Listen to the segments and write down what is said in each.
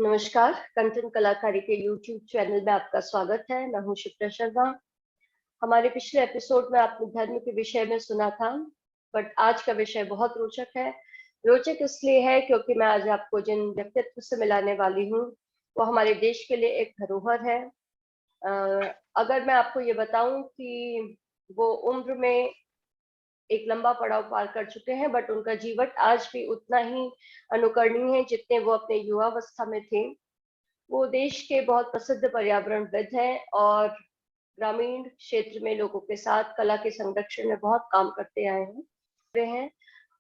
नमस्कार, कंचन कलाकारी के YouTube चैनल में आपका स्वागत है। मैं हूं शिप्रा शर्मा। हमारे पिछले एपिसोड में आपने धर्म के विषय में सुना था, बट आज का विषय बहुत रोचक है। रोचक इसलिए है क्योंकि मैं आज आपको जिन व्यक्तित्व से मिलाने वाली हूँ वो हमारे देश के लिए एक धरोहर है। अगर मैं आपको ये बताऊं कि वो उम्र में एक लंबा पड़ाव पार कर चुके हैं, बट उनका जीवन आज भी उतना ही अनुकरणीय है जितने वो अपने युवावस्था में थे। वो देश के बहुत प्रसिद्ध पर्यावरणविद हैं और ग्रामीण क्षेत्र में लोगों के साथ कला के संरक्षण में बहुत काम करते आए हैं। वे हैं,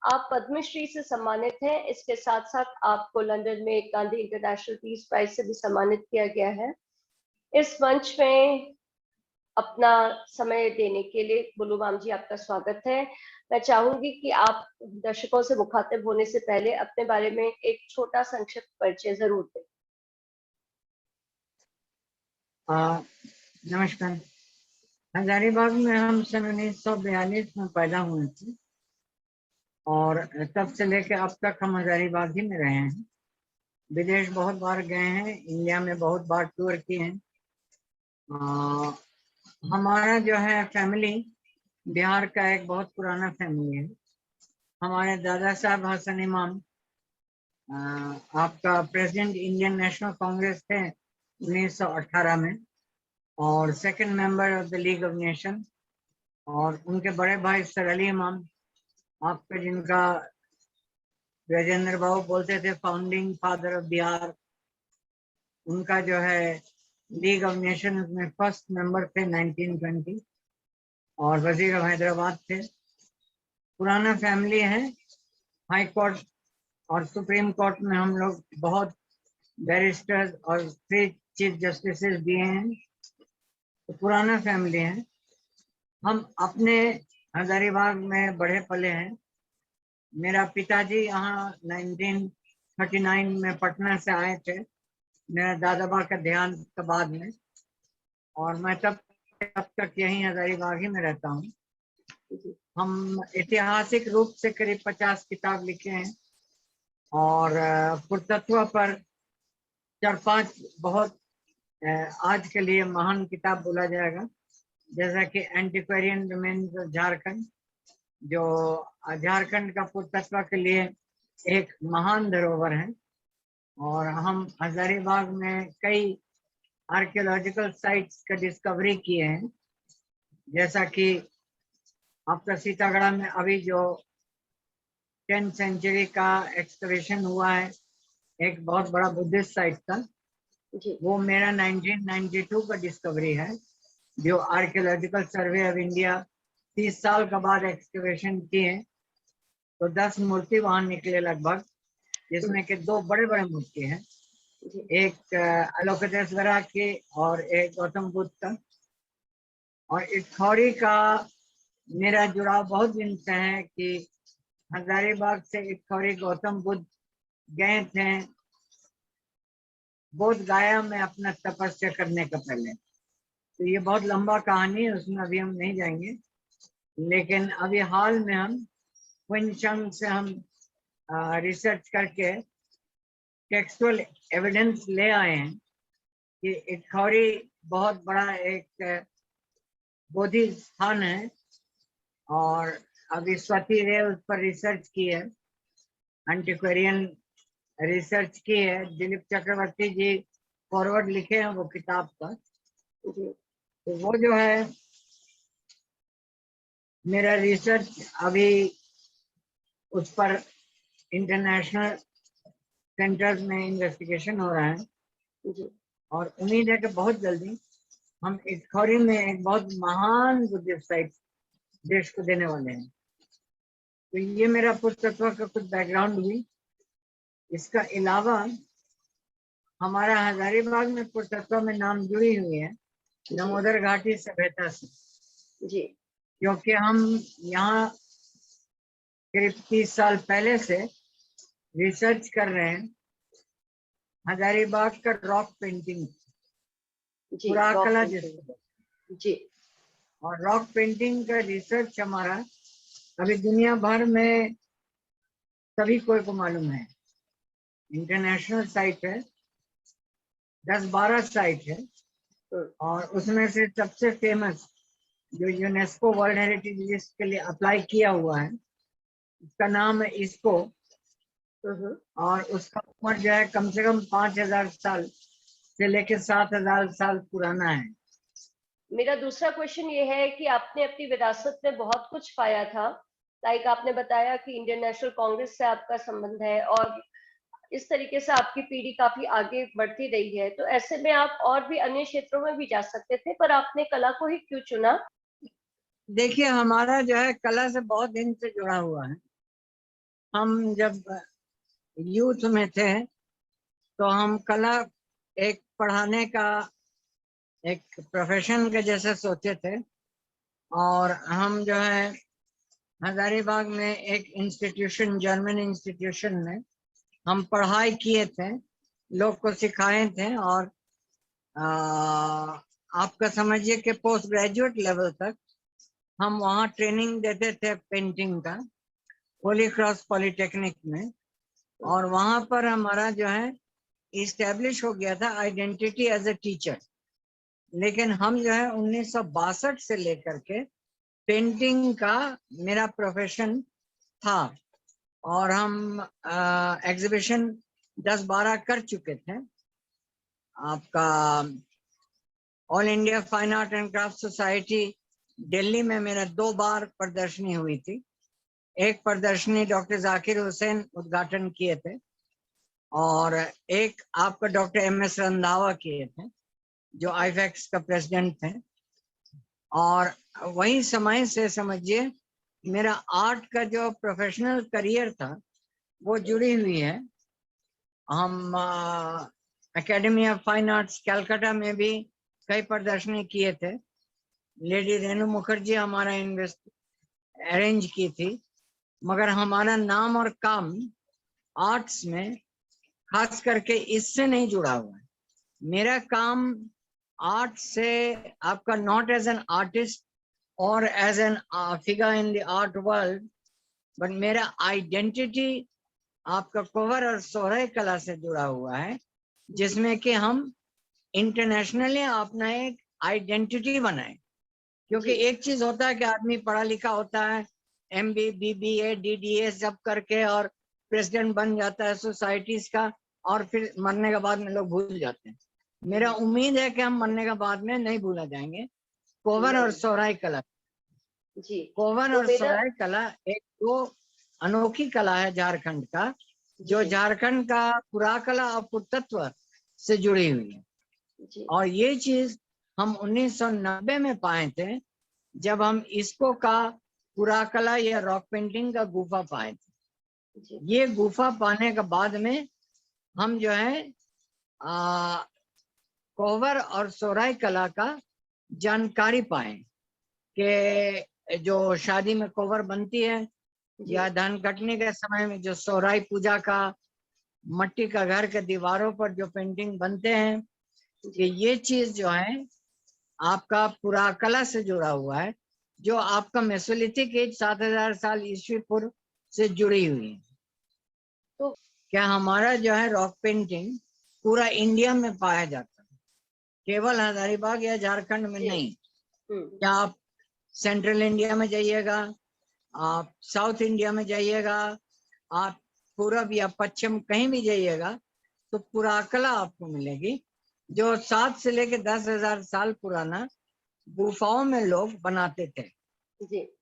आप पद्मश्री से सम्मानित हैं। इसके साथ साथ आपको लंदन में गांधी इंटरनेशनल पीस प्राइज से भी सम्मानित किया गया है। इस मंच में अपना समय देने के लिए बुलू माम जी आपका स्वागत है। मैं चाहूंगी कि आप दर्शकों से मुखातिब होने से पहले अपने बारे में एक छोटा संक्षिप्त परिचय जरूर दें। नमस्कार। हजारीबाग में हम सन 1942 में पैदा हुए थे और तब से लेकर अब तक हम हजारीबाग ही में रहे हैं। विदेश बहुत बार गए हैं, इंडिया में बहुत बार टूर किए हैं। हमारा जो है फैमिली बिहार का एक बहुत पुराना फैमिली है। हमारे दादा साहब हसन इमाम आपका प्रेसिडेंट इंडियन नेशनल कांग्रेस थे 1918 में और second member of the league of nation. और उनके बड़े भाई सर अली इमाम आपके, जिनका राजेंद्र बाबू बोलते थे फाउंडिंग फादर ऑफ बिहार, उनका जो है लीग ऑफ नेशन में फर्स्ट मेंबर थे 1920 और वजीर ऑफ हैदराबाद थे। पुराना फैमिली है। हाई कोर्ट और सुप्रीम कोर्ट में हम लोग बहुत बैरिस्टर्स और 3 चीफ जस्टिस दिए हैं, तो पुराना फैमिली है। हम अपने हजारीबाग में बढ़े पले हैं। मेरा पिताजी यहाँ 1939 में पटना से आए थे, मेरा दादाबा का देहांत के बाद में, और मैं तब तक यहीं हजारीबाग ही में रहता हूँ। हम ऐतिहासिक रूप से करीब 50 किताब लिखे हैं और पुरातत्व पर 4-5 बहुत आज के लिए महान किताब बोला जाएगा, जैसा कि एंटिक्वेरियन रिमेन्स ऑफ झारखंड, जो झारखंड का पुरातत्व के लिए एक महान धरोहर है। और हम हजारीबाग में कई आर्कियोलॉजिकल साइट्स का डिस्कवरी किए हैं, जैसा कि आपका सीतागढ़ में अभी जो 10th सेंचुरी का एक्सकवेशन हुआ है, एक बहुत बड़ा बुद्धिस्ट साइट था, वो मेरा 1992 का डिस्कवरी है, जो आर्कियोलॉजिकल सर्वे ऑफ इंडिया 30 साल के बाद एक्सकवेशन किए, तो 10 मूर्ति वहां निकले लगभग, जिसमें कि 2 बड़े बड़े मूर्ति हैं, एक अलोकेश्वरा की और एक गौतम बुद्ध का। और इटखौरी का मेरा जुड़ाव बहुत दिन से है कि हजारीबाग से इटखौरी गौतम बुद्ध गए थे बोध गया में अपना तपस्या करने का पहले। तो ये बहुत लंबा कहानी है, उसमें अभी हम नहीं जाएंगे, लेकिन अभी हाल में हम क्विंचंग से हम रिसर्च करके टेक्सुअल एविडेंस ले आए हैं कि इटखौरी बहुत बड़ा एक बोधि स्थान है। और अभी स्वाति रे उस पर रिसर्च की है, एंटिक्वेरियन रिसर्च की है। दिलीप चक्रवर्ती जी फॉरवर्ड लिखे हैं वो किताब पर। तो वो जो है मेरा रिसर्च अभी उस पर इंटरनेशनल सेंटर्स में इन्वेस्टिगेशन हो रहा है और उम्मीद है कि बहुत जल्दी हम इटखौरी में एक बहुत महान बुद्धिस्ट साइट देश को देने वाले हैं। तो ये मेरा पुरातत्व का कुछ बैकग्राउंड हुई। इसका अलावा हमारा हजारीबाग में पुरातत्व में नाम जुड़ी हुई है दामोदर घाटी सभ्यता से जी, क्योंकि हम यहाँ करीब 30 साल पहले से रिसर्च कर रहे हैं हजारीबाग का रॉक पेंटिंग, पुराकला जिसको जी। और रॉक पेंटिंग का रिसर्च हमारा अभी दुनिया भर में सभी कोई को मालूम है, इंटरनेशनल साइट है। 10-12 साइट है, और उसमें से सबसे फेमस जो यूनेस्को वर्ल्ड हेरिटेज लिस्ट के लिए अप्लाई किया हुआ है, उसका नाम है इसको, और उसका उम्र जो है कम से कम 5000 साल से लेकर 7000 साल पुराना है। मेरा दूसरा क्वेश्चन ये है कि आपने अपनी विरासत में बहुत कुछ पाया था, लाइक आपने बताया कि इंडियन नेशनल कांग्रेस से आपका संबंध है और इस तरीके से आपकी पीढ़ी काफी आगे बढ़ती रही है, तो ऐसे में आप और भी अन्य क्षेत्रों में भी जा सकते थे, पर आपने कला को ही क्यों चुना? देखिए, हमारा जो है कला से बहुत दिन से जुड़ा हुआ है। हम जब यूथ में थे तो हम कला एक पढ़ाने का एक प्रोफेशन के जैसे सोचे थे, और हम जो है हजारीबाग में एक इंस्टीट्यूशन, जर्मन इंस्टीट्यूशन में हम पढ़ाई किए थे, लोग को सिखाए थे, और आपका समझिए कि पोस्ट ग्रेजुएट लेवल तक हम वहाँ ट्रेनिंग देते थे पेंटिंग का, होली क्रॉस पॉलिटेक्निक में। और वहाँ पर हमारा जो है इस्टेब्लिश हो गया था आइडेंटिटी एज ए टीचर। लेकिन हम जो है 1962 से लेकर के पेंटिंग का मेरा प्रोफेशन था, और हम एग्जीबिशन 10-12 कर चुके थे। आपका all India fine art and craft society Delhi में मेरा 2 बार प्रदर्शनी हुई थी। एक प्रदर्शनी डॉक्टर जाकिर हुसैन उद्घाटन किए थे, और एक आपका डॉक्टर MS रंधावा किए थे, जो आईफेक्स का प्रेसिडेंट थे। और वही समय से समझिए मेरा आर्ट का जो प्रोफेशनल करियर था वो जुड़ी हुई है। हम academy of fine arts Calcutta में भी कई प्रदर्शनी किए थे। लेडी रेणु मुखर्जी हमारा अरेंज की थी, मगर हमारा नाम और काम आर्ट्स में खास करके इससे नहीं जुड़ा हुआ है। मेरा काम आर्ट से आपका नॉट एज एन आर्टिस्ट और as an figure in the art world, but मेरा आइडेंटिटी आपका कवर और सोहराई कला से जुड़ा हुआ है, जिसमें कि हम इंटरनेशनली अपना एक आइडेंटिटी बनाए। क्योंकि एक चीज होता है कि आदमी पढ़ा लिखा होता है, MB BBA DDA सब करके, और प्रेसिडेंट बन जाता है सोसाइटीज का, और फिर मरने के बाद में लोग भूल जाते हैं। मेरा उम्मीद है कि हम मरने के बाद में नहीं भूला जाएंगे। कोवर और सोहराई कला जी, कोवर और सोहराई कला एक दो अनोखी कला है झारखंड का, जो झारखंड का पुराकला और पुरातत्व से जुड़ी हुई है। और ये चीज हम 1990 में पाए थे, जब हम इसको का पुराकला या रॉक पेंटिंग का गुफा पाए थे। ये गुफा पाने के बाद में हम जो है कोवर और सोहराई कला का जानकारी पाए कि जो शादी में कोवर बनती है, या धान कटने के समय में जो सोहराई पूजा का मट्टी का घर के दीवारों पर जो पेंटिंग बनते हैं, कि ये चीज जो है आपका पुराकला से जुड़ा हुआ है, जो आपका मेसोलिथिक एज 7000 साल ईस्वी पूर्व से जुड़ी हुई है। तो क्या हमारा जो है रॉक पेंटिंग पूरा इंडिया में पाया जाता है, केवल हजारीबाग या झारखंड में नहीं। क्या आप सेंट्रल इंडिया में जाइएगा, आप साउथ इंडिया में जाइएगा, आप पूरब या पश्चिम कहीं भी जाइएगा, तो पुराकला आपको मिलेगी, जो 7 से लेकर 10,000 साल पुराना गुफाओं में लोग बनाते थे।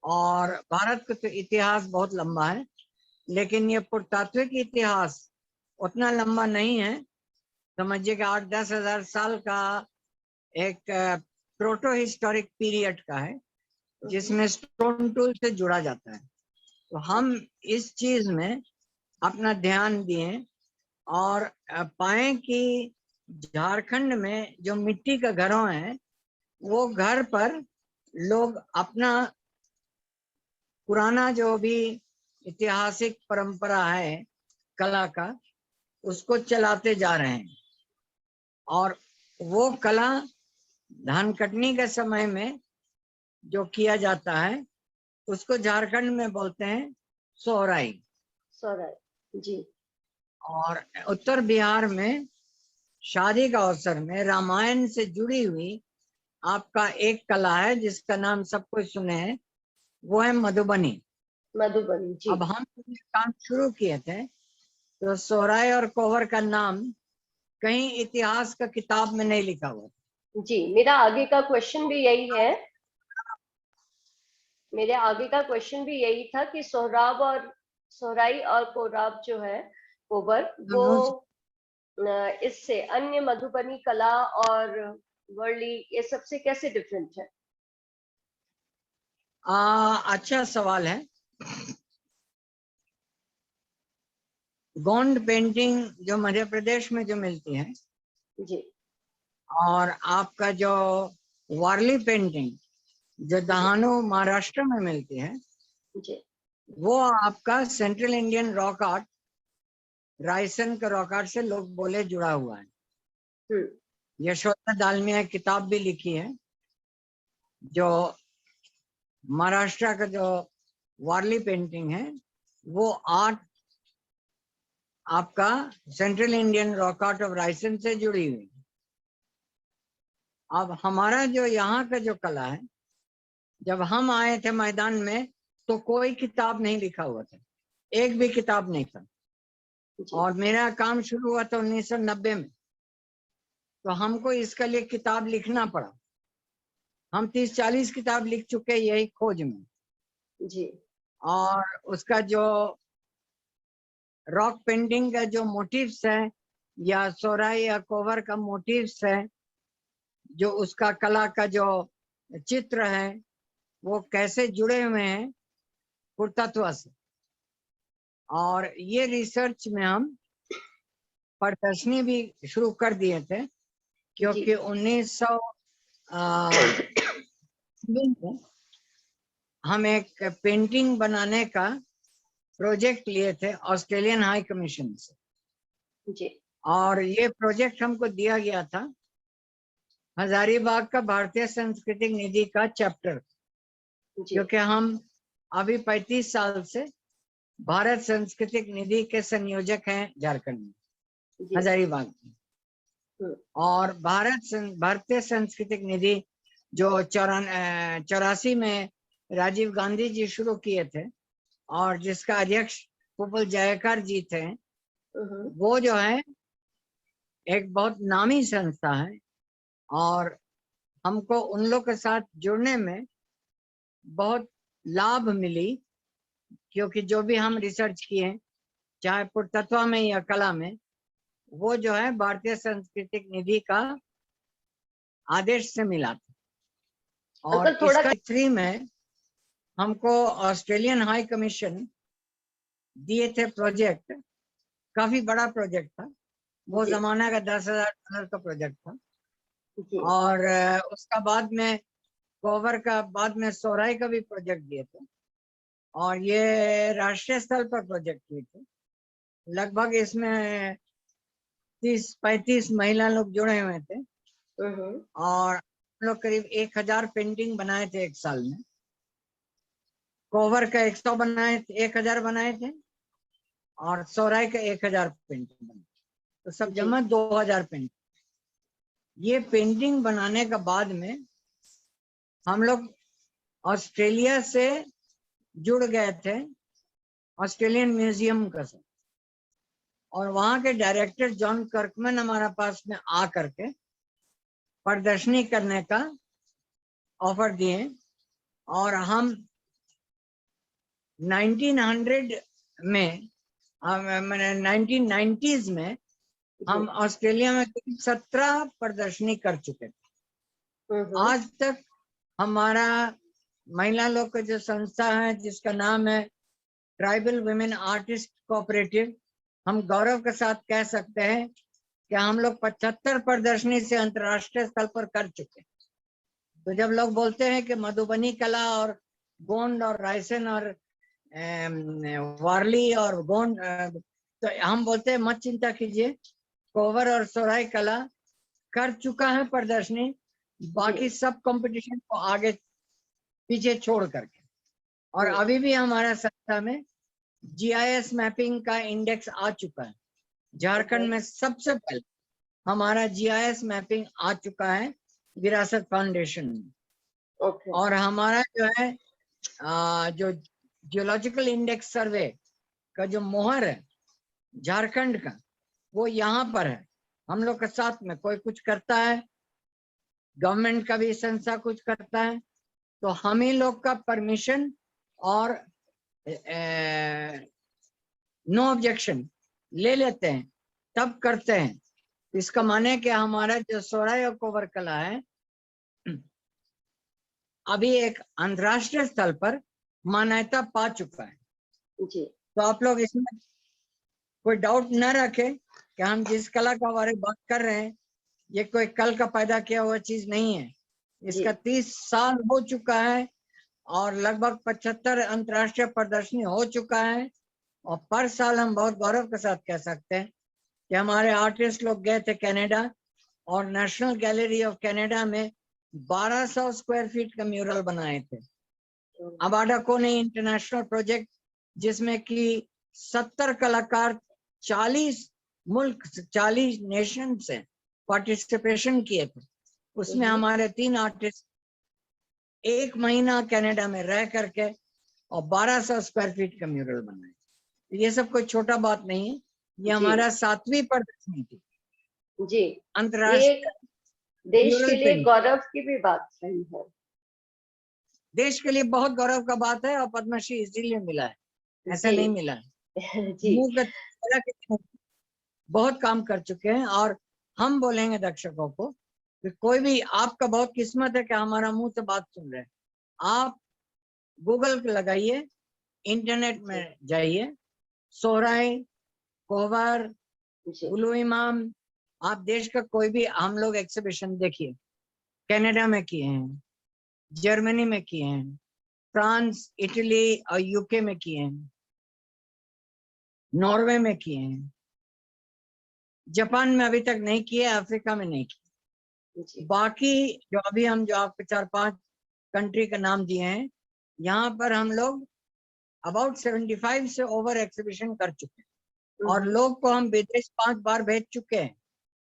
और भारत का तो इतिहास बहुत लंबा है, लेकिन ये पुरातात्विक इतिहास उतना लंबा नहीं है। समझिए कि 8-10 हजार साल का एक प्रोटो हिस्टोरिक पीरियड का है, जिसमें स्टोन टूल से जुड़ा जाता है। तो हम इस चीज में अपना ध्यान दिए और पाए कि झारखंड में जो मिट्टी का घरों है, वो घर पर लोग अपना पुराना जो भी ऐतिहासिक परंपरा है कला का, उसको चलाते जा रहे हैं। और वो कला धान कटनी के समय में जो किया जाता है, उसको झारखंड में बोलते हैं सोहराई। सोहराई, जी। और उत्तर बिहार में शादी का अवसर में रामायण से जुड़ी हुई आपका एक कला है जिसका नाम सब कुछ सुने हैं, वो है मधुबनी। मधुबनी जी। अब हम ये काम शुरू किए थे तो सोहराय और कोहबर का नाम कहीं इतिहास का किताब में नहीं लिखा हुआ। जी, मेरा आगे का क्वेश्चन भी यही है, मेरे आगे का क्वेश्चन भी यही था कि सोहराब और सोहराई और कोराब जो है कोबर, वो इससे अन्य मधुबनी कला और वर्ली ये सबसे कैसे डिफरेंट है? अच्छा सवाल है। गोंड पेंटिंग जो मध्य प्रदेश में जो मिलती है जी और आपका जो वारली पेंटिंग जो दहानु महाराष्ट्र में मिलती है, जी वो आपका central Indian rock art, Raisen का रॉक आर्ट से लोग बोले जुड़ा हुआ है। यशोदा दालमिया किताब भी लिखी है जो महाराष्ट्र का जो वारली पेंटिंग है वो आर्ट आपका central Indian rock art of Raisen से जुड़ी हुई। अब हमारा जो यहाँ का जो कला है, जब हम आए थे मैदान में तो कोई किताब नहीं लिखा हुआ था, एक भी किताब नहीं था। और मेरा काम शुरू हुआ था 1990 में, तो हमको इसके लिए किताब लिखना पड़ा। हम 30-40 किताब लिख चुके यही खोज में जी। और उसका जो रॉक पेंटिंग का जो मोटिव्स है या सोहराई या कोहबर का मोटिव्स है, जो उसका कला का जो चित्र है वो कैसे जुड़े हुए हैं पुरातत्व से। और ये रिसर्च में हम प्रदर्शनी भी शुरू कर दिए थे क्योंकि 1900 में हम एक पेंटिंग बनाने का प्रोजेक्ट लिए थे ऑस्ट्रेलियन हाई कमीशन से जी। और ये प्रोजेक्ट हमको दिया गया था हजारीबाग का भारतीय सांस्कृतिक निधि का चैप्टर, क्योंकि हम अभी 35 साल से भारत सांस्कृतिक निधि के संयोजक हैं झारखंड में हजारीबाग में। और भारतीय सांस्कृतिक निधि जो 84 में राजीव गांधी जी शुरू किए थे और जिसका अध्यक्ष पुपल जयकर जी थे, वो जो है एक बहुत नामी संस्था है और हमको उन लोग के साथ जुड़ने में बहुत लाभ मिली, क्योंकि जो भी हम रिसर्च किए चाहे पुरातत्व में या कला में, वो जो है भारतीय सांस्कृतिक निधि का आदेश से मिला था। और इसका 3 में हमको ऑस्ट्रेलियन हाई कमीशन दिए थे प्रोजेक्ट, काफी बड़ा प्रोजेक्ट था, वो जमाना का $10,000 का प्रोजेक्ट था। और उसका बाद में कोहबर का, बाद में सोहराई का भी प्रोजेक्ट दिए थे और ये राष्ट्रीय स्तर पर प्रोजेक्ट हुए थे। लगभग इसमें 30-35 महिला लोग जुड़े हुए थे और हम लोग करीब 1000 पेंटिंग बनाए थे एक साल में। कोहबर का 100 बनाए थे, 1000 बनाए थे और सोहराई का 1000 पेंटिंग बनाए, तो सब जमा 2000 पेंटिंग। ये पेंटिंग बनाने के बाद में हम लोग ऑस्ट्रेलिया से जुड़ गए थे ऑस्ट्रेलियन म्यूजियम का साथ, और वहां के डायरेक्टर जॉन कर्कमैन हमारे पास में आ करके प्रदर्शनी करने का ऑफर दिए। और हम 1900 में, मैंने 1990s में हम ऑस्ट्रेलिया में 17 प्रदर्शनी कर चुके थे। आज तक हमारा महिला लोग का जो संस्था है जिसका नाम है ट्राइबल वुमेन आर्टिस्ट कोऑपरेटिव, हम गौरव के साथ कह सकते हैं कि हम लोग 75 प्रदर्शनी से अंतर्राष्ट्रीय स्तर पर कर चुके। तो जब लोग बोलते हैं कि मधुबनी कला और गोंड और रायसन और वारली और गोंड, तो हम बोलते हैं मत चिंता कीजिए, कोहबर और सोहराई कला कर चुका है प्रदर्शनी, बाकी सब कंपटीशन को आगे पीछे छोड़ करके। और अभी भी हमारा संस्था में GIS मैपिंग का इंडेक्स आ चुका है। झारखंड में सबसे पहले हमारा GIS मैपिंग आ चुका है विरासत फाउंडेशन में। ओके। और हमारा जो है जो जियोलॉजिकल इंडेक्स सर्वे का जो मोहर है झारखंड का, वो यहाँ पर है। हम लोग के साथ में कोई कुछ करता है, गवर्नमेंट का भी संस्था कुछ करता है, तो हम ही लोग का परमिशन और नो ऑब्जेक्शन ले लेते हैं, तब करते हैं। इसका माने कि हमारा जो सोहराय और कोबर कला है अभी एक अंतरराष्ट्रीय स्तर पर मान्यता पा चुका है। जी। तो आप लोग इसमें कोई डाउट न रखें कि हम जिस कला का बारे में बात कर रहे हैं ये कोई कल का पैदा किया हुआ चीज नहीं है। इसका 30 साल हो चुका है और लगभग 75 अंतरराष्ट्रीय प्रदर्शनी हो चुका है। और पर साल हम बहुत गौरव के साथ कह सकते हैं कि हमारे आर्टिस्ट लोग गए थे कनाडा और नेशनल गैलरी ऑफ कनाडा में 1200 स्क्वायर फीट का म्यूरल बनाए थे। अबाडाको ने इंटरनेशनल प्रोजेक्ट जिसमें कि 70 कलाकार 40 मुल्क 40 नेशन से पार्टिसिपेशन किए थे। उसमें हमारे 3 आर्टिस्ट 1 महीना कनाडा में रह करके और 1200 स्क्वायर फीट का म्यूरल बनाए। ये सब कोई छोटा बात नहीं है। ये हमारा 7वीं प्रदर्शनी थी जी। अंतरराष्ट्रीय देश के लिए गौरव की भी बात सही है। देश के लिए बहुत गौरव का बात है। और पद्मश्री इसीलिए मिला है, ऐसा नहीं मिला है। जी। बहुत काम कर चुके हैं। और हम बोलेंगे दर्शकों को कि कोई भी, आपका बहुत किस्मत है कि हमारा मुंह से बात सुन रहे हैं। आप गूगल पे लगाइए, इंटरनेट में जाइए, सोहराय, कोहबर, गुलू इमाम, आप देश का कोई भी, हम लोग एग्जीबिशन देखिए, कनाडा में किए हैं, जर्मनी में किए हैं, फ्रांस, इटली और यूके में किए हैं, नॉर्वे में किए हैं, जापान में अभी तक नहीं किए, अफ्रीका में नहीं किए। बाकी जो अभी हम जो आपको 4-5 कंट्री का नाम दिए हैं, यहाँ पर हम लोग अबाउट 75 से ओवर एग्जीबिशन कर चुके हैं। और लोग को हम विदेश 5 बार भेज चुके हैं।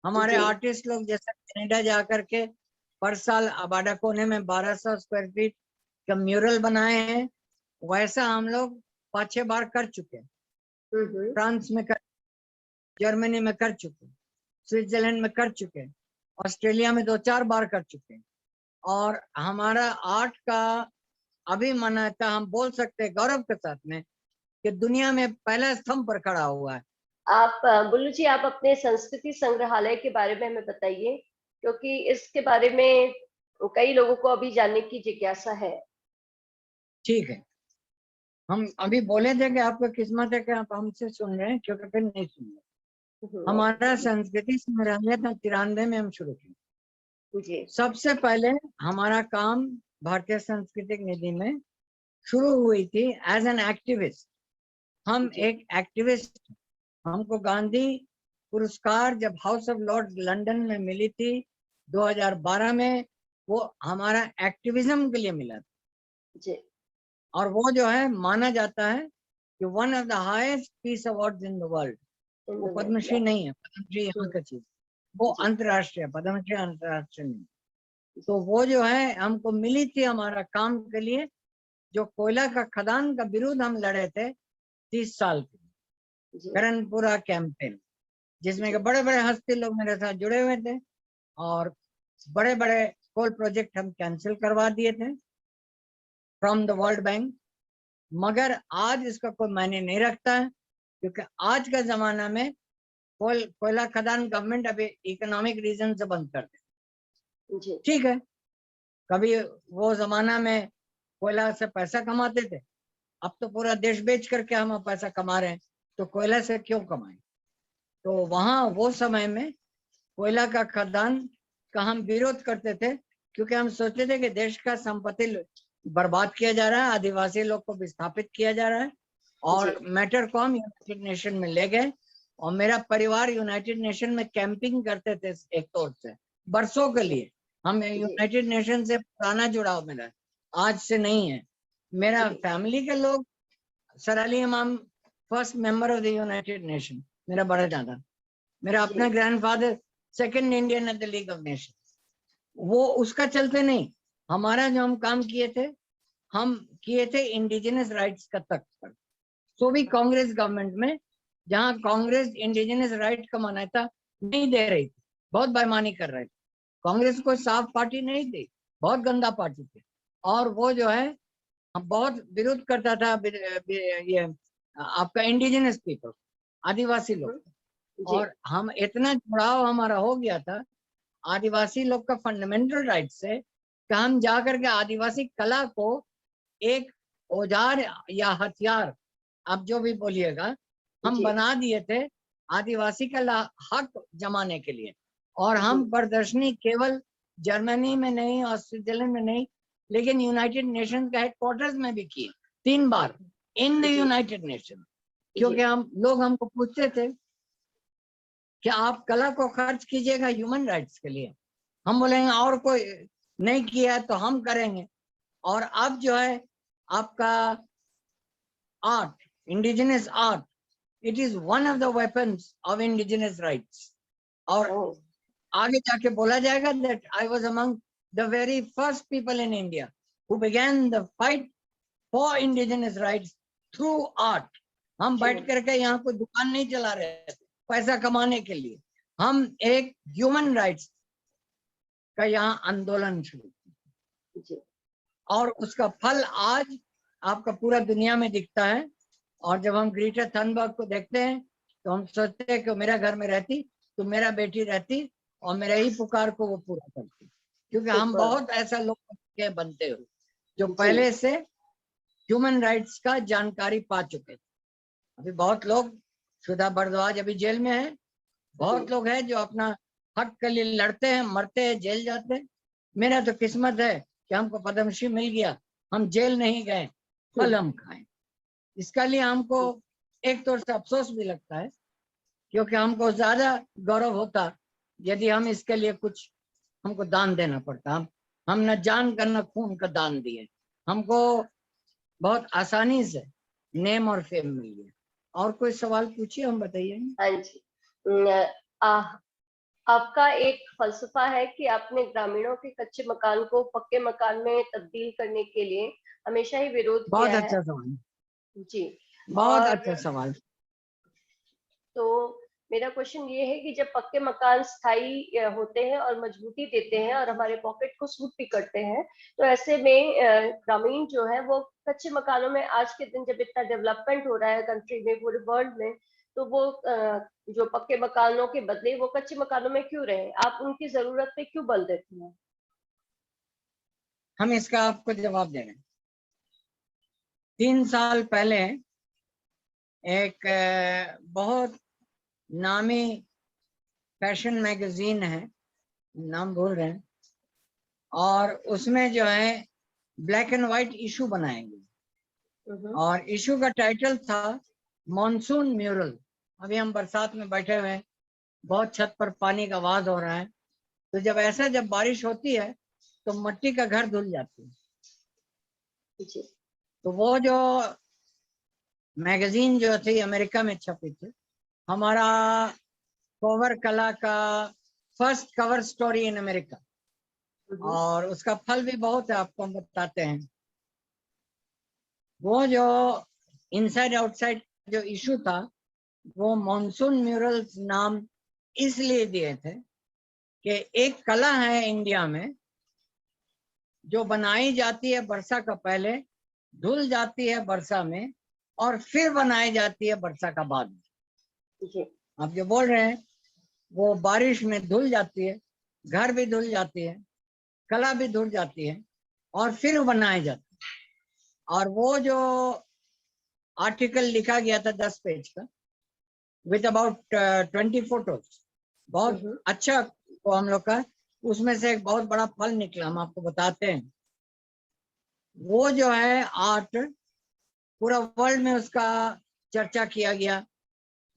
हमारे आर्टिस्ट लोग जैसे कनाडा जा करके पर साल अबाडाकोने में 1200 स्क्वायर फीट का म्यूरल बनाए हैं, वैसा हम लोग 5-6 बार कर चुके हैं। फ्रांस में कर, जर्मनी में कर चुके हैं, स्विट्जरलैंड में कर चुके हैं, ऑस्ट्रेलिया में 2-4 बार कर चुके हैं। और हमारा आर्ट का अभी मान्यता हम बोल सकते हैं गौरव के साथ में कि दुनिया में पहला स्तंभ पर खड़ा हुआ है। आप बुल्लू जी, आप अपने संस्कृति संग्रहालय के बारे में हमें बताइए, क्योंकि इसके बारे में कई लोगों को अभी जानने की जिज्ञासा है। ठीक है, हम अभी बोले थे कि आपका किस्मत है कि आप हमसे सुन रहे हैं, क्योंकि फिर नहीं सुन रहे। हमारा संस्कृति संग्रहालय 93 में हम शुरू किए। सबसे पहले हमारा काम भारतीय सांस्कृतिक निधि में शुरू हुई थी एज एन एक्टिविस्ट। हम एक एक्टिविस्ट, हमको गांधी पुरस्कार जब हाउस ऑफ लॉर्ड्स लंदन में मिली थी 2012 में, वो हमारा एक्टिविज्म के लिए मिला था। और वो जो है माना जाता है कि one of the highest peace awards in the world. वो पद्मश्री नहीं है, पद्मश्री यहाँ का चीज, वो अंतरराष्ट्रीय पद्मश्री, अंतरराष्ट्रीय नहीं। तो वो जो है हमको मिली थी हमारा काम के लिए, जो कोयला का खदान का विरुद्ध हम लड़े थे 30 साल के करणपुरा कैंपेन, जिसमें के बड़े बड़े हस्ती लोग मेरे साथ जुड़े हुए थे। और बड़े बड़े कोल प्रोजेक्ट हम कैंसिल करवा दिए थे फ्रॉम द वर्ल्ड बैंक। मगर आज इसका कोई मायने नहीं रखता है, क्योंकि आज का जमाना में कोयला खदान गवर्नमेंट अभी इकोनॉमिक रीजन से बंद कर दे। ठीक है, कभी वो जमाना में कोयला से पैसा कमाते थे, अब तो पूरा देश बेच करके हम पैसा कमा रहे हैं, तो कोयला से क्यों कमाएं। तो वहां वो समय में कोयला का खदान का हम विरोध करते थे, क्योंकि हम सोचते थे कि देश का संपत्ति बर्बाद किया जा रहा है, आदिवासी लोग को विस्थापित किया जा रहा है। और मैटर को हम यूनाइटेड नेशन में ले गए, और मेरा परिवार यूनाइटेड नेशन में कैंपिंग करते थे एक तौर से बरसों के लिए। हम यूनाइटेड नेशन से पुराना जुड़ाव मेरा, आज से नहीं है। मेरा फैमिली के लोग, सर अली इमाम first member of the United nation, मेरा बड़ा दादा, मेरा अपना grandfather second Indian at the league of Nations. वो उसका चलते नहीं, हमारा जो हम काम किए थे, हम किए थे इंडिजिनस राइट्स का तख्त पर। सो भी कांग्रेस गवर्नमेंट में, जहां कांग्रेस इंडिजिनस राइट का मान्यता नहीं दे रही थी, बहुत बेईमानी कर रहे थे। कांग्रेस कोई साफ पार्टी नहीं थी, बहुत गंदा पार्टी थी, और वो जो है बहुत विरोध करता था ये आपका इंडिजिनस पीपल, आदिवासी लोग। और हम इतना जुड़ाव हमारा हो गया था आदिवासी लोग का फंडामेंटल राइट से, कि हम जाकर के आदिवासी कला को एक औजार या हथियार, आप जो भी बोलिएगा, हम बना दिए थे आदिवासी का हक जमाने के लिए। और हम प्रदर्शनी केवल जर्मनी में नहीं और स्विट्जरलैंड में नहीं, लेकिन यूनाइटेड नेशन का हेडक्वार्टर्स में भी किए 3 बार इन द यूनाइटेड नेशन। क्योंकि हम लोग हमको पूछते थे कि आप कला को खर्च कीजिएगा ह्यूमन राइट्स के लिए, हम बोलेंगे और कोई नहीं किया है तो हम करेंगे। और अब जो है आपका art, indigenous art, it is one of the weapons of indigenous rights. और आगे जाके बोला जाएगा that I was among the very first people in India who began the fight for indigenous rights through art. हम बैठ करके यहाँ कोई दुकान नहीं चला रहे थे पैसा कमाने के लिए, हम एक ह्यूमन राइट्स का यहाँ आंदोलन शुरू किया, और उसका फल आज आपका पूरा दुनिया में दिखता है। और जब हम ग्रेटा थनबर्ग को देखते हैं तो हम सोचते हैं कि मेरा घर में रहती तो मेरा बेटी रहती और मेरा ही पुकार को वो पूरा करती, क्योंकि हम बहुत ऐसा लोग के बनते हो जो पहले से ह्यूमन राइट्स का जानकारी पा चुके थे। अभी बहुत लोग, सुधा भारद्वाज अभी जेल में है, बहुत लोग हैं जो अपना हक के लिए लड़ते हैं, मरते हैं, जेल जाते हैं। मेरा तो किस्मत है कि हमको पद्मश्री मिल गया, हम जेल नहीं गए, फल हम खाएं। इसका लिए हमको एक तौर से अफसोस भी लगता है, क्योंकि हमको ज्यादा गौरव होता यदि हम इसके लिए कुछ हमको दान देना पड़ता। हम न जान कर न खून का दान दिए, हमको बहुत आसानी से नेम और फेम मिल गया। और कोई सवाल पूछिए, हम बताइए। हाँ जी, आपका एक फलसफा है कि आपने ग्रामीणों के कच्चे मकान को पक्के मकान में तब्दील करने के लिए हमेशा ही विरोध किया है। बहुत अच्छा सवाल जी, बहुत अच्छा सवाल। तो मेरा क्वेश्चन ये है कि जब पक्के मकान स्थायी होते हैं और मजबूती देते हैं और हमारे पॉकेट को सूट भी करते हैं, तो ऐसे में ग्रामीण जो है वो कच्चे मकानों में, आज के दिन जब इतना डेवलपमेंट हो रहा है कंट्री में, पूरे वर्ल्ड में, तो वो जो पक्के मकानों के बदले वो कच्चे मकानों में क्यों रहे? आप उनकी जरूरत पे क्यों बल देते हैं? हम इसका आपको जवाब दे रहे हैं। 3 साल पहले एक बहुत नामी फैशन मैगजीन है, नाम भूल रहे हैं, और उसमें जो है ब्लैक एंड व्हाइट इशू बनाएंगे, और इशू का टाइटल था मॉनसून म्यूरल। अभी हम बरसात में बैठे हुए हैं, बहुत छत पर पानी का आवाज हो रहा है, तो जब बारिश होती है तो मिट्टी का घर धुल जाती है। तो वो जो मैगजीन जो थी अमेरिका में छपी थी, हमारा कवर कला का first cover story in America, और उसका फल भी बहुत है, आपको हम बताते हैं। वो जो इनसाइड आउटसाइड जो इशू था, वो मॉनसून म्यूरल्स नाम इसलिए दिए थे कि एक कला है इंडिया में जो बनाई जाती है वर्षा का पहले, धुल जाती है वर्षा में, और फिर बनाई जाती है वर्षा का बाद में। आप जो बोल रहे हैं वो बारिश में धुल जाती है, घर भी धुल जाती है, कला भी धुल जाती है, और फिर बनाई जाती है। और वो जो आर्टिकल लिखा गया था 10 पेज का, विथ अबाउट 20 फोटोज, बहुत अच्छा वो हम लोग का, उसमें से एक बहुत बड़ा फल निकला, हम आपको बताते हैं। वो जो है आर्ट पूरा वर्ल्ड में उसका चर्चा किया गया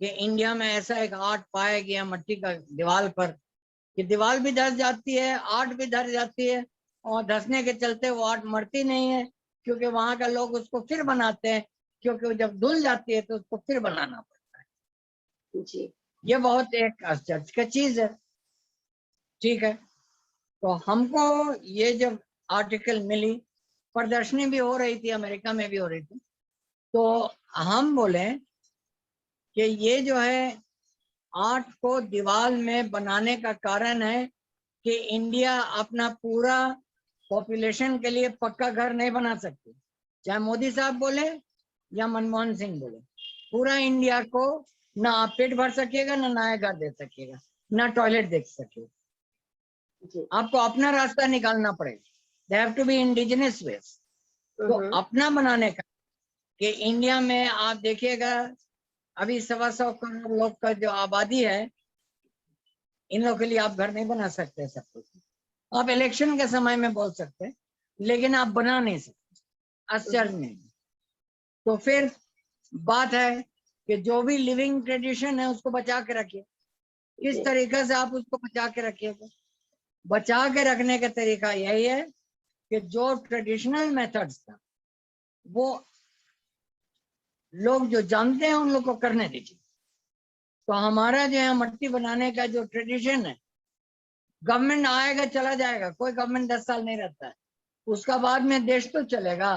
कि इंडिया में ऐसा एक आर्ट पाया गया मिट्टी का दीवार पर, कि दीवार भी धस जाती है, आर्ट भी धस जाती है, और धसने के चलते वो आर्ट मरती नहीं है, क्योंकि वहां का लोग उसको फिर बनाते हैं, क्योंकि जब धुल जाती है तो उसको फिर बनाना पड़ता है। जी, ये बहुत एक आश्चर्य का चीज है। ठीक है, तो हमको ये जब आर्टिकल मिली, प्रदर्शनी भी हो रही थी, अमेरिका में भी हो रही थी, तो हम बोले कि ये जो है आर्ट को दीवार में बनाने का कारण है कि इंडिया अपना पूरा पॉपुलेशन के लिए पक्का घर नहीं बना सकती, चाहे मोदी साहब बोले या मनमोहन सिंह बोले। पूरा इंडिया को ना आप पेट भर सकेगा, ना नया घर दे सकेगा, ना टॉयलेट देख सकेगा। जी। आपको अपना रास्ता निकालना पड़ेगा। They have to be indigenous ways. तो अपना बनाने का कि इंडिया में आप देखिएगा अभी 125 करोड़ लोग का जो आबादी है, इन लोगों के लिए आप घर नहीं बना सकते सब कुछ। आप इलेक्शन के समय में बोल सकते हैं, लेकिन आप बना नहीं सकते, आश्चर्य नहीं। तो फिर बात है कि जो भी लिविंग ट्रेडिशन है उसको बचा के रखिए। किस तरीके से आप उसको बचा के रखिएगा? बचा के रखने का तरीका यही है कि जो ट्रेडिशनल मेथड्स था वो लोग जो जानते हैं उन लोग को करने दीजिए। तो हमारा जो है मट्टी बनाने का जो ट्रेडिशन है, गवर्नमेंट आएगा चला जाएगा, कोई गवर्नमेंट 10 साल नहीं रहता है, उसका बाद में देश तो चलेगा,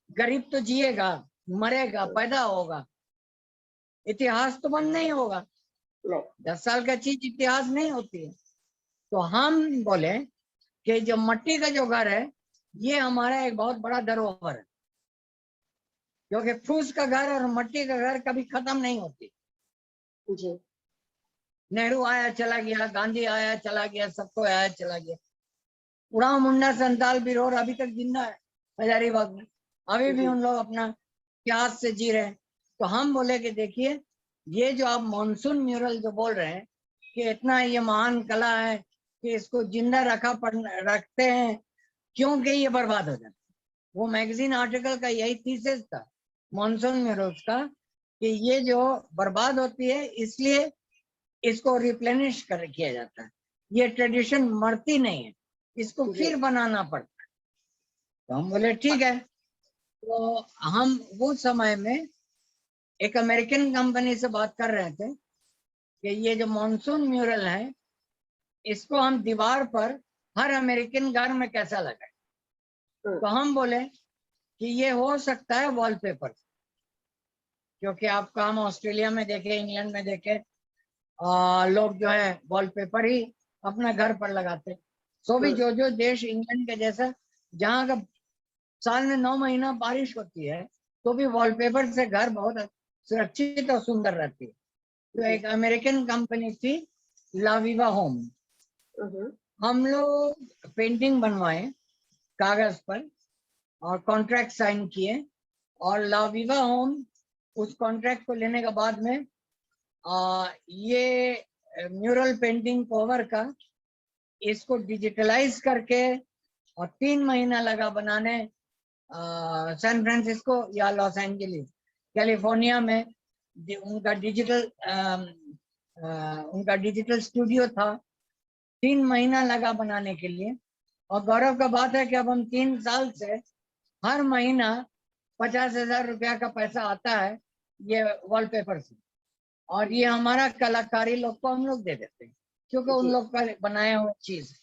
गरीब तो जिएगा, मरेगा, पैदा होगा, इतिहास तो बंद नहीं होगा। 10 साल का चीज इतिहास नहीं होती है। तो हम बोले कि जो मट्टी का जो घर है ये हमारा एक बहुत बड़ा धरोहर है, क्योंकि फूस का घर और मट्टी का घर कभी खत्म नहीं होती। जी। नेहरू आया चला गया, गांधी आया चला गया, सबको आया चला गया। उड़ाव मुंडा संताल बिरोर अभी तक जिंदा है हजारीबाग में, अभी भी उन लोग अपना इतिहास से जी रहे हैं। तो हम बोले कि देखिए ये जो आप मॉनसून म्यूरल जो बोल रहे हैं कि इतना ये महान कला है कि इसको जिंदा रखते हैं क्योंकि ये बर्बाद हो जाता है। वो मैगजीन आर्टिकल का यही थीसिस था मॉनसून म्यूरल्स का कि ये जो बर्बाद होती है इसलिए इसको रिप्लेनिश किया जाता है। ये ट्रेडिशन मरती नहीं है, इसको फिर बनाना पड़ता है। तो हम बोले ठीक है। तो हम वो समय में एक अमेरिकन कंपनी से बात कर रहे थे कि ये जो मॉनसून म्यूरल है इसको हम दीवार पर हर अमेरिकन घर में कैसा लगाए। तो हम बोले कि ये हो सकता है वॉलपेपर, क्योंकि आपका हम ऑस्ट्रेलिया में देखे, इंग्लैंड में देखे, लोग जो है वॉलपेपर ही अपना घर पर लगाते। तो भी जो देश इंग्लैंड के जैसा जहाँ का साल में 9 महीना बारिश होती है तो भी वॉलपेपर से घर बहुत सुरक्षित और सुंदर रहती है। तो एक अमेरिकन कंपनी थी लाविवा होम, हम लोग पेंटिंग बनवाए कागज पर और कॉन्ट्रैक्ट साइन किए, और लाविवा होम उस कॉन्ट्रैक्ट को लेने के बाद में ये म्यूरल पेंटिंग कवर का इसको डिजिटलाइज करके और 3 महीना लगा बनाने सैन फ्रांसिस्को या लॉस एंजलिस कैलिफोर्निया में। उनका डिजिटल स्टूडियो था, 3 महीना लगा बनाने के लिए। और गौरव का बात है कि अब हम 3 साल से हर महीना 50,000 रुपया का पैसा आता है ये वॉलपेपर से, और ये हमारा कलाकारी लोग को हम लोग दे देते हैं क्योंकि उन लोग का बनाया हुआ चीज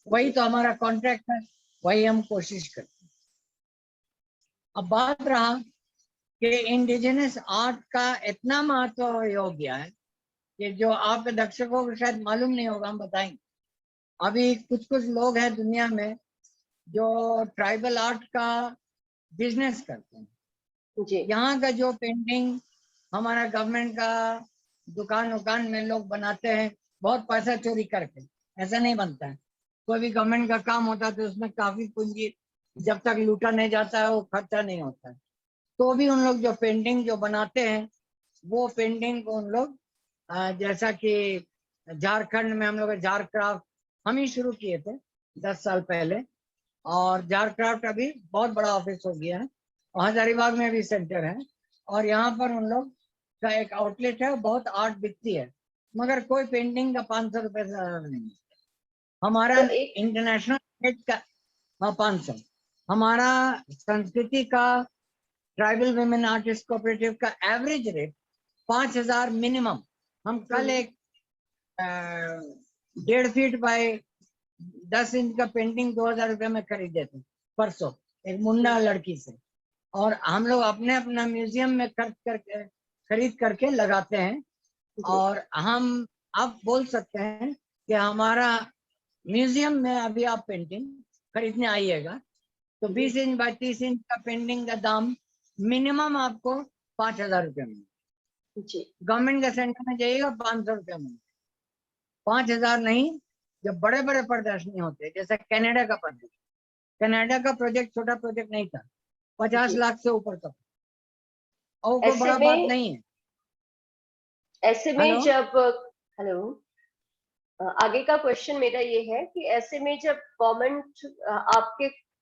वही तो हमारा कॉन्ट्रैक्ट है, वही हम कोशिश करते हैं। अब बात रहा कि इंडिजिनस आर्ट का इतना महत्व हो गया है कि जो आपके दर्शकों को शायद मालूम नहीं होगा, हम बताएंगे। अभी कुछ कुछ लोग हैं दुनिया में जो ट्राइबल आर्ट का बिजनेस करते हैं। यहाँ का जो पेंटिंग हमारा गवर्नमेंट का दुकान में लोग बनाते हैं बहुत पैसा चोरी करके, ऐसा नहीं बनता है। कोई भी गवर्नमेंट का काम होता है तो उसमें काफी पूंजी जब तक लूटा नहीं जाता है वो खर्चा नहीं होता है। तो भी उन लोग जो पेंटिंग जो बनाते हैं वो पेंटिंग को उन लोग जैसा कि झारखंड में हम लोग झारक्राफ्ट हम ही शुरू किए थे 10 साल पहले, और झारक्राफ्ट अभी बहुत बड़ा ऑफिस हो गया है और हजारीबाग में भी सेंटर है। और यहाँ पर उन लोग का एक आउटलेट है, बहुत आर्ट बिकती है मगर कोई पेंटिंग का 500 रुपए से ज्यादा नहीं। हमारा तो इंटरनेशनल का 500, हमारा संस्कृति का ट्राइबल वुमेन आर्टिस्ट कोऑपरेटिव का एवरेज रेट 5,000 मिनिमम। हम कल एक 1.5 फीट बाय 10 इंच का पेंटिंग 2000 रुपये में खरीदे थे परसों एक मुंडा लड़की से। और हम लोग अपने अपना म्यूजियम में खरीद करके लगाते हैं। और हम आप बोल सकते हैं कि हमारा म्यूजियम में अभी आप पेंटिंग खरीदने आइएगा तो 20 इंच बाय 30 इंच का पेंटिंग का दाम मिनिमम आपको 5000 रुपये में। गवर्नमेंट के सेंटर में जाइएगा 500 रुपये में, 5000 नहीं। जब बड़े बड़े प्रदर्शनी होते हैं जैसे कनाडा का प्रोजेक्ट, कनाडा का प्रोजेक्ट छोटा प्रोजेक्ट नहीं था, 50 लाख से ऊपर का, और कोई बड़ा बात नहीं है। ऐसे में जब हेलो आगे का क्वेश्चन मेरा ये है कि ऐसे में जब गवर्नमेंट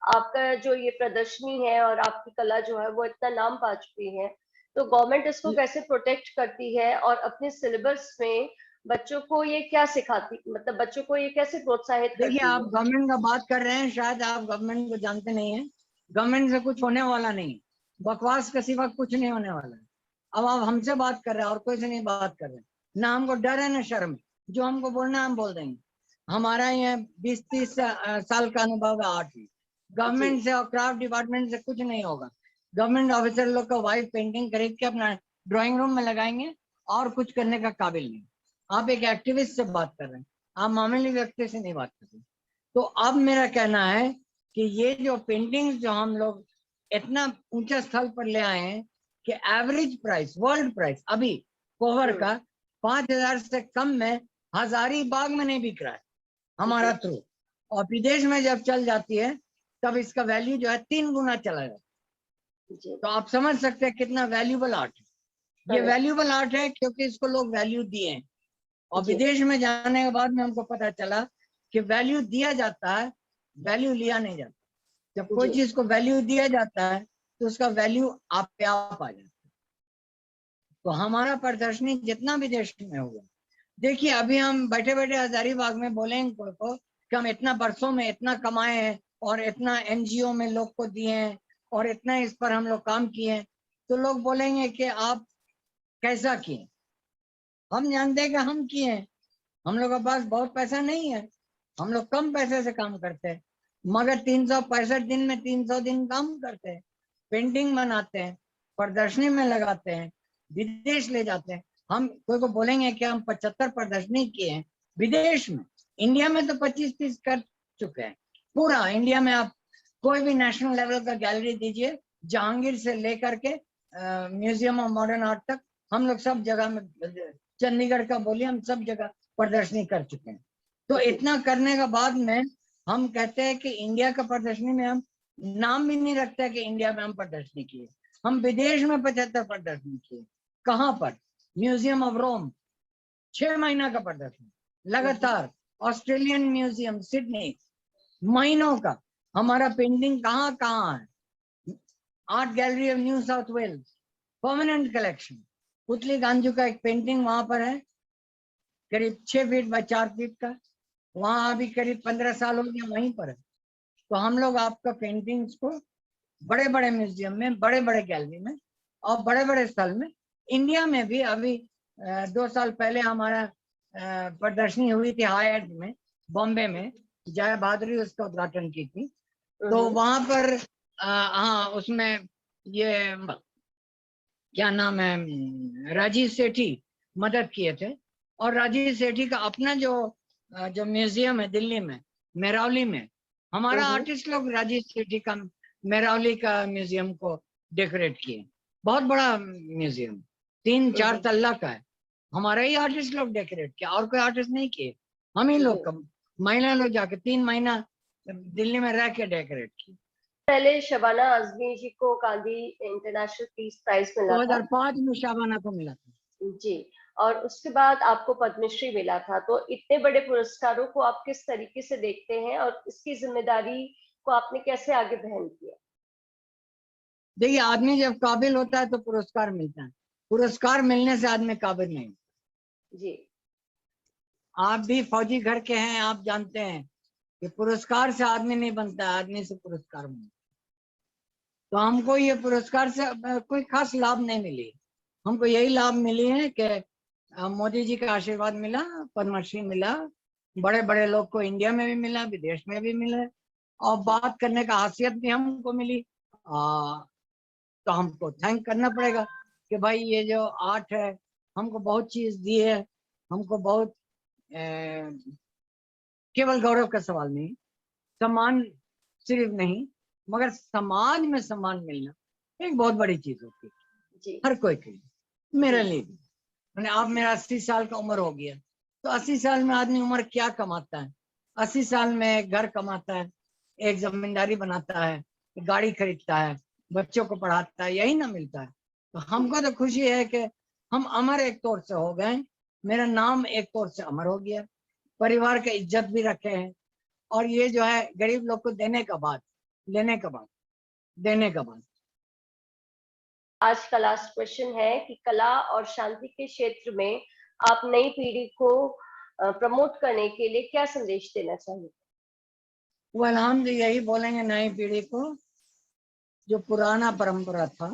आपका जो ये प्रदर्शनी है और आपकी कला जो है वो इतना नाम पा चुकी है, तो गवर्नमेंट इसको कैसे प्रोटेक्ट करती है और अपने सिलेबस में बच्चों को ये क्या सिखाती, मतलब बच्चों को ये कैसे प्रोत्साहित करती है? देखिए, आप गवर्नमेंट का बात कर रहे हैं, शायद आप गवर्नमेंट को जानते नहीं है। गवर्नमेंट से कुछ होने वाला नहीं, बकवास के सिवा कुछ नहीं होने वाला है। अब आप हमसे बात कर रहे हैं और कोई से नहीं बात कर रहे हैं। ना हमको डर है ना शर्म, जो हमको बोलना हम बोल देंगे। हमारा यहाँ 20-30 साल का अनुभव है आर्ट में। गवर्नमेंट से और क्राफ्ट डिपार्टमेंट से कुछ नहीं होगा। गवर्नमेंट ऑफिसर लोग का वाइट पेंटिंग खरीद के अपना ड्राइंग रूम में लगाएंगे और कुछ करने का काबिल नहीं। आप एक एक्टिविस्ट से बात कर रहे हैं, आप मामूली व्यक्ति से नहीं बात कर रहे। तो अब मेरा कहना है कि ये जो पेंटिंग्स जो हम लोग इतना ऊंचा स्थल पर ले आए हैं कि एवरेज प्राइस, वर्ल्ड प्राइस अभी कोहर का 5000 से कम में हजारीबाग में नहीं बिक रहा है हमारा थ्रू। और विदेश में जब चल जाती है तब इसका वैल्यू जो है 3 गुना चला जाता है। तो आप समझ सकते हैं कितना वैल्यूबल आर्ट है। ये वैल्यूबल आर्ट है क्योंकि इसको लोग वैल्यू दिए हैं। और विदेश में जाने के बाद में हमको पता चला कि वैल्यू दिया जाता है, वैल्यू लिया नहीं जाता। जब कोई चीज को वैल्यू दिया जाता है तो उसका वैल्यू आप पे आप आ जाता है। तो हमारा प्रदर्शनी जितना भी देश में हुआ, देखिए अभी हम बैठे बैठे हजारीबाग में बोलेंगे कोई को कि हम इतना बरसों में इतना कमाए हैं और इतना एनजीओ में लोग को दिए हैं और इतना इस पर हम लोग काम किए हैं, तो लोग बोलेंगे कि आप कैसा किए। हम जानते हैं कि हम किए हैं, हम लोग के पास बहुत पैसा नहीं है, हम लोग कम पैसे से काम करते हैं, मगर 365 दिन में 300 दिन काम करते हैं, पेंटिंग बनाते हैं, प्रदर्शनी में लगाते हैं, विदेश ले जाते हैं। हम कोई को बोलेंगे कि हम 75 प्रदर्शनी किए हैं विदेश में, इंडिया में तो 25-30 कर चुके हैं। पूरा इंडिया में आप कोई भी नेशनल लेवल का गैलरी दीजिए, जहांगीर से लेकर के म्यूजियम ऑफ मॉडर्न आर्ट तक, हम लोग सब जगह में, चंडीगढ़ का बोलिए, हम सब जगह प्रदर्शनी कर चुके हैं। तो इतना करने के बाद में हम कहते हैं कि इंडिया का प्रदर्शनी में हम नाम भी नहीं रखते कि इंडिया में हम प्रदर्शनी किए। हम विदेश में 75 प्रदर्शनी किए। कहाँ पर? म्यूजियम ऑफ रोम 6 महीना का प्रदर्शनी लगातार, ऑस्ट्रेलियन म्यूजियम सिडनी महीनों का हमारा पेंटिंग कहाँ कहाँ है। Art gallery of New South Wales permanent collection, Putli Ganju का एक पेंटिंग वहां पर है, करीब 6 फीट बाय 4 फीट का, वहां अभी करीब 15 साल हो गया वहीं पर है। तो हम लोग आपका पेंटिंग्स को बड़े बड़े म्यूजियम में, बड़े बड़े गैलरी में और बड़े बड़े स्थल में, इंडिया में भी अभी 2 साल पहले हमारा प्रदर्शनी हुई थी हाईएट में, बॉम्बे में, जया बहादुरी उसका उद्घाटन की थी। तो वहां पर हाँ, उसमें ये क्या नाम है, राजीव सेठी मदद किए थे। और राजीव सेठी का अपना जो म्यूजियम है दिल्ली में, मेहरौली में, हमारा आर्टिस्ट लोग राजीव सेठी का मेहरौली का म्यूजियम को डेकोरेट किए। बहुत बड़ा म्यूजियम, 3-4 तल्ला का है, हमारे ही आर्टिस्ट लोग डेकोरेट किया, और कोई आर्टिस्ट नहीं किए, हम ही लोग, महिला लोग जाके 3 महीना दिल्ली में रह के डेकोरेट किए। पहले शबाना आजमी जी को गांधी इंटरनेशनल पीस प्राइज मिला 2005 में शबाना को मिला था जी, और उसके बाद आपको पद्मश्री मिला था। तो इतने बड़े पुरस्कारों को आप किस तरीके से देखते हैं और इसकी जिम्मेदारी को आपने कैसे आगे वहन किया? देखिए, आदमी जब काबिल होता है तो पुरस्कार मिलता है, पुरस्कार मिलने से आदमी काबिल नहीं जी। आप भी फौजी घर के हैं, आप जानते हैं कि पुरस्कार से आदमी नहीं बनता, आदमी से पुरस्कार बनता। तो हमको ये पुरस्कार से कोई खास लाभ नहीं मिली, हमको यही लाभ मिली है कि मोदी जी का आशीर्वाद मिला, पद्मश्री मिला, बड़े बड़े लोग को इंडिया में भी मिला, विदेश में भी मिला, और बात करने का हासियत भी हमको मिली। तो हमको थैंक करना पड़ेगा कि भाई ये जो आर्ट है हमको बहुत चीज दी है, हमको बहुत केवल गौरव का सवाल नहीं, सम्मान सिर्फ नहीं, मगर समाज में सम्मान मिलना एक बहुत बड़ी चीज होती है जी हर कोई के लिए, मेरे जी लिए भी। मैंने अब मेरा 80 साल का उम्र हो गया, तो 80 साल में आदमी उम्र क्या कमाता है? 80 साल में एक घर कमाता है, एक जमींदारी बनाता है, एक गाड़ी खरीदता है, बच्चों को पढ़ाता है, यही ना मिलता है। तो हमको तो खुशी है कि हम अमर एक तौर से हो गए, मेरा नाम एक तौर से अमर हो गया, परिवार का इज्जत भी रखे हैं, और ये जो है गरीब लोग को देने का बाद, लेने का बाद, देने का बाद। आज का लास्ट क्वेश्चन है कि कला और शांति के क्षेत्र में आप नई पीढ़ी को प्रमोट करने के लिए क्या संदेश देना चाहिए? वेल, हम तो यही बोलेंगे नई पीढ़ी को, जो पुराना परंपरा था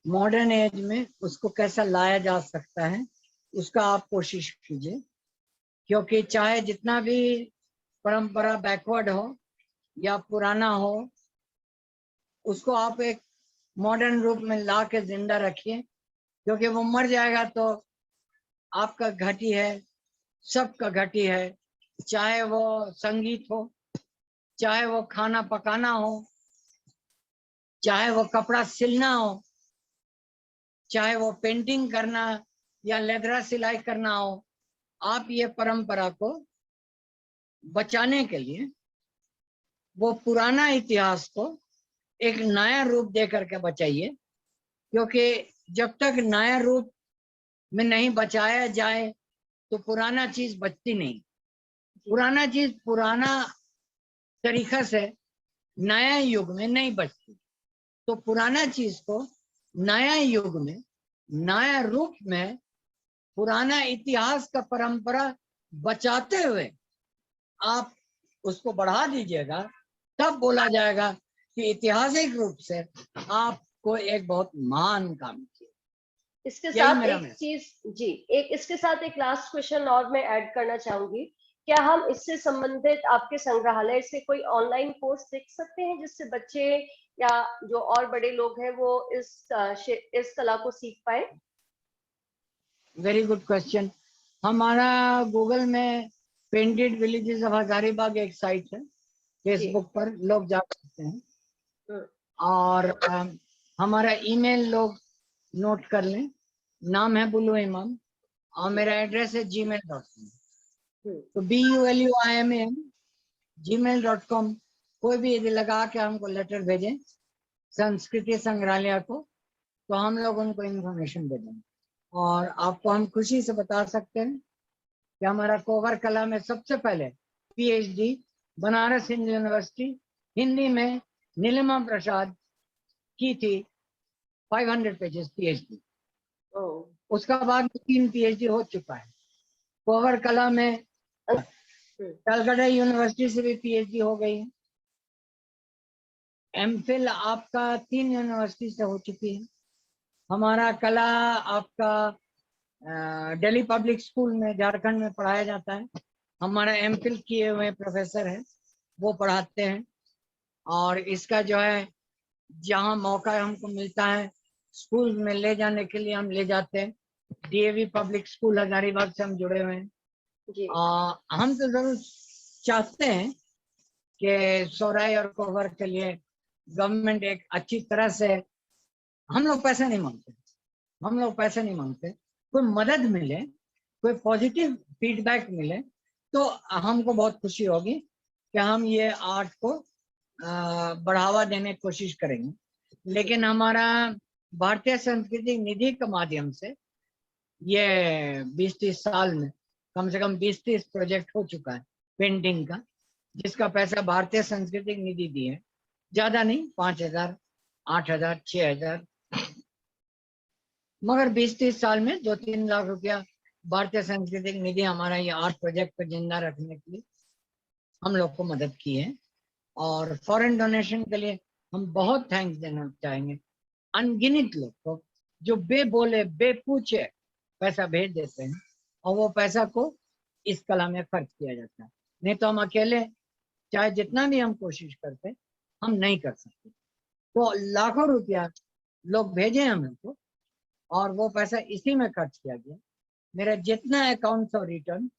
मॉडर्न एज में उसको कैसा लाया जा सकता है, उसका आप कोशिश कीजिए। क्योंकि चाहे जितना भी परंपरा बैकवर्ड हो या पुराना हो, उसको आप एक मॉडर्न रूप में ला के जिंदा रखिए, क्योंकि वो मर जाएगा तो आपका घटी है, सबका घटी है। चाहे वो संगीत हो, चाहे वो खाना पकाना हो, चाहे वो कपड़ा सिलना हो, चाहे वो पेंटिंग करना या लेदरा सिलाई करना हो, आप ये परंपरा को बचाने के लिए वो पुराना इतिहास को एक नया रूप दे करके बचाइए। क्योंकि जब तक नया रूप में नहीं बचाया जाए तो पुराना चीज बचती नहीं। पुराना चीज पुराना तरीका से नया युग में नहीं बचती, तो पुराना चीज को नया युग में, नया रूप में, पुराना इतिहास का परंपरा बचाते हुए आप उसको बढ़ा दीजिएगा, तब बोला जाएगा कि ऐतिहासिक रूप से आपको एक बहुत महान काम किया। इसके यही साथ मेरा एक मैसेज। चीज जी, एक इसके साथ एक लास्ट क्वेश्चन और मैं ऐड करना चाहूंगी। क्या हम इससे संबंधित आपके संग्रहालय से कोई ऑनलाइन कोर्स देख सकते हैं जिससे बच्चे या जो और बड़े लोग हैं वो इस कला को सीख पाए? Very good question. हमारा गूगल में पेंटेड विलेजेस ऑफ हजारीबाग एक साइट है, जी। फेसबुक पर लोग जा सकते हैं। हम्म, और हमारा ईमेल लोग नोट कर लें, नाम है बुलु इमाम, और जी। मेरा एड्रेस है gmail.com। हम्म, तो BULUIMAM gmail.com। कोई भी यदि लगा के हमको लेटर भेजें संस्कृति संग्रहालय को, तो हम लोग उनको इन्फॉर्मेशन दे देंगे। और आपको हम खुशी से बता सकते हैं कि हमारा कोवर कला में सबसे पहले PhD बनारस हिंदू यूनिवर्सिटी हिंदी में नीलिमा प्रसाद की थी, 500 पेजेस PhD। ओ, उसका बाद 3 PhD हो चुका है। कोवर कला में हम्म, कलकत्ता यूनिवर्सिटी से भी PhD हो गई है। MPhil आपका 3 यूनिवर्सिटी से हो चुकी है। हमारा कला आपका दिल्ली पब्लिक स्कूल में झारखंड में पढ़ाया जाता है। हमारा MPhil किए हुए प्रोफेसर है, वो पढ़ाते हैं। और इसका जो है जहाँ मौका हमको मिलता है स्कूल में ले जाने के लिए हम ले जाते हैं। DAV पब्लिक स्कूल हजारीबाग से हम जुड़े हुए हैं। जी हम तो जरूर चाहते हैं कि सौराई और कोवर के लिए गवर्नमेंट एक अच्छी तरह से, हम लोग पैसे नहीं मांगते, हम लोग पैसे नहीं मांगते, कोई मदद मिले, कोई पॉजिटिव फीडबैक मिले तो हमको बहुत खुशी होगी कि हम ये आर्ट को बढ़ावा देने की कोशिश करेंगे। लेकिन हमारा भारतीय सांस्कृतिक निधि के माध्यम से ये 20-30 साल में कम से कम 20-30 प्रोजेक्ट हो चुका है पेंटिंग का, जिसका पैसा भारतीय सांस्कृतिक निधि दी है। ज्यादा नहीं, 5,000, 8,000, 6,000, मगर 20-30 साल में 2-3 लाख रुपया भारतीय सांस्कृतिक निधि हमारा ये आर्ट प्रोजेक्ट को जिंदा रखने के लिए हम लोग को मदद की है। और फॉरेन डोनेशन के लिए हम बहुत थैंक्स देना चाहेंगे अनगिनत लोग को, जो बे बोले बे पूछे पैसा भेज देते हैं, और वो पैसा को इस कला में खर्च किया जाता है। नहीं तो हम अकेले चाहे जितना भी हम कोशिश करते हम नहीं कर सकते। तो लाखों रुपया लोग भेजे हमें को और वो पैसा इसी में खर्च किया गया। मेरा जितना अकाउंट्स और return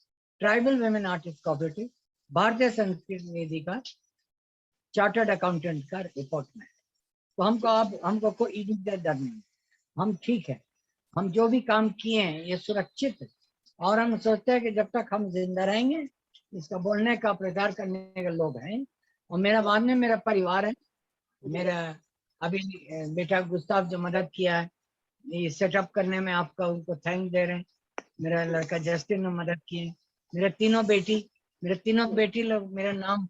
tribal women artist cooperative भारतीय संस्कृति निधि का चार्टर्ड अकाउंटेंट का रिपोर्ट में। तो हमको कोई इज्जत डर नहीं, हम ठीक है, हम जो भी काम किए हैं ये सुरक्षित है। और हम सोचते हैं कि जब तक हम जिंदा रहेंगे इसका बोलने का प्रचार करने के लोग हैं। और मेरा बाद में मेरा परिवार है, मेरा अभी बेटा गुस्ताव जो मदद किया है ये सेटअप करने में, आपका उनको थैंक दे रहे हैं। मेरा लड़का जस्टिन ने मदद की है। मेरे तीनों बेटी लोग मेरा नाम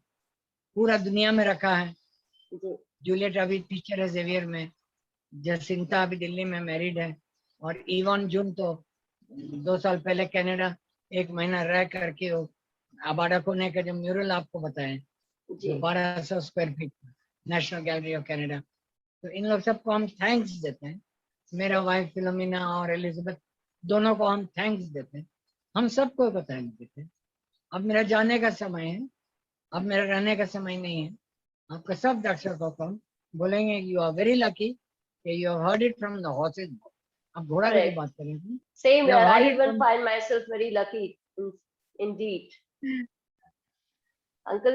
पूरा दुनिया में रखा है। जूलियट अभी टीचर है जेवियर में, जसिंता अभी दिल्ली में मैरिड है, और इवन जून तो 2 साल पहले कनाडा 1 महीना रह करके वो आबादा कोने का जो म्यूरल आपको बताएं, जो 1200 square feet national gallery of Canada. तो इन लोग सबको हम थैंक्स देते हैं। मेरा वाइफ फिलोमिना और एलिजाबेथ दोनों को हम थैंक्स देते हैं। हम सबको को थैंक्स देते हैं। अब मेरा जाने का समय है, अब मेरा रहने का समय नहीं है। आपका सब दर्शकों को हम बोलेंगे you are very lucky, you have heard it from the horses. अब घोड़ा की बात करेंगे। Same here. I even find myself very lucky indeed. Uncle,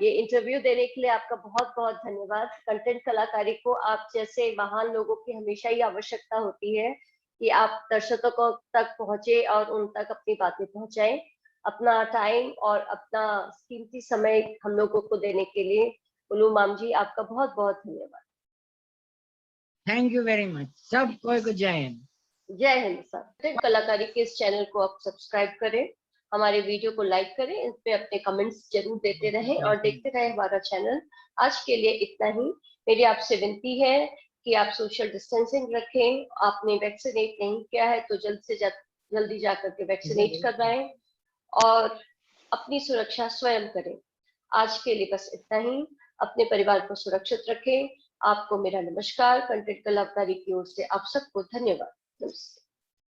ये इंटरव्यू देने के लिए आपका बहुत बहुत धन्यवाद। कंटेंट कलाकारी को आप जैसे महान लोगों की हमेशा ही आवश्यकता होती है कि आप दर्शकों तक पहुंचे और उन तक अपनी बातें पहुंचाएं। अपना टाइम और अपना कीमती समय हम लोगों को देने के लिए उलू माम जी आपका बहुत बहुत धन्यवाद। Thank you very much. सब कोई को जय हिंद। जय हिंद सर। कंटेंट कलाकारी के इस चैनल को आप सब्सक्राइब करें, हमारे वीडियो को लाइक करें, इस पे अपने कमेंट्स जरूर देते रहें और देखते रहें हमारा चैनल। आज के लिए इतना ही। मेरी आपसे विनती है कि आप सोशल डिस्टेंसिंग रखें। आपने वैक्सीनेट नहीं किया है तो जल्दी जाकर के वैक्सीनेट करवाएं और अपनी सुरक्षा स्वयं करें। आज के लिए बस इतना ही। अपने परिवार को सुरक्षित रखें। आपको मेरा नमस्कार। कंटेंट कलाकारी की ओर से आप सबको धन्यवाद। नमस्ते।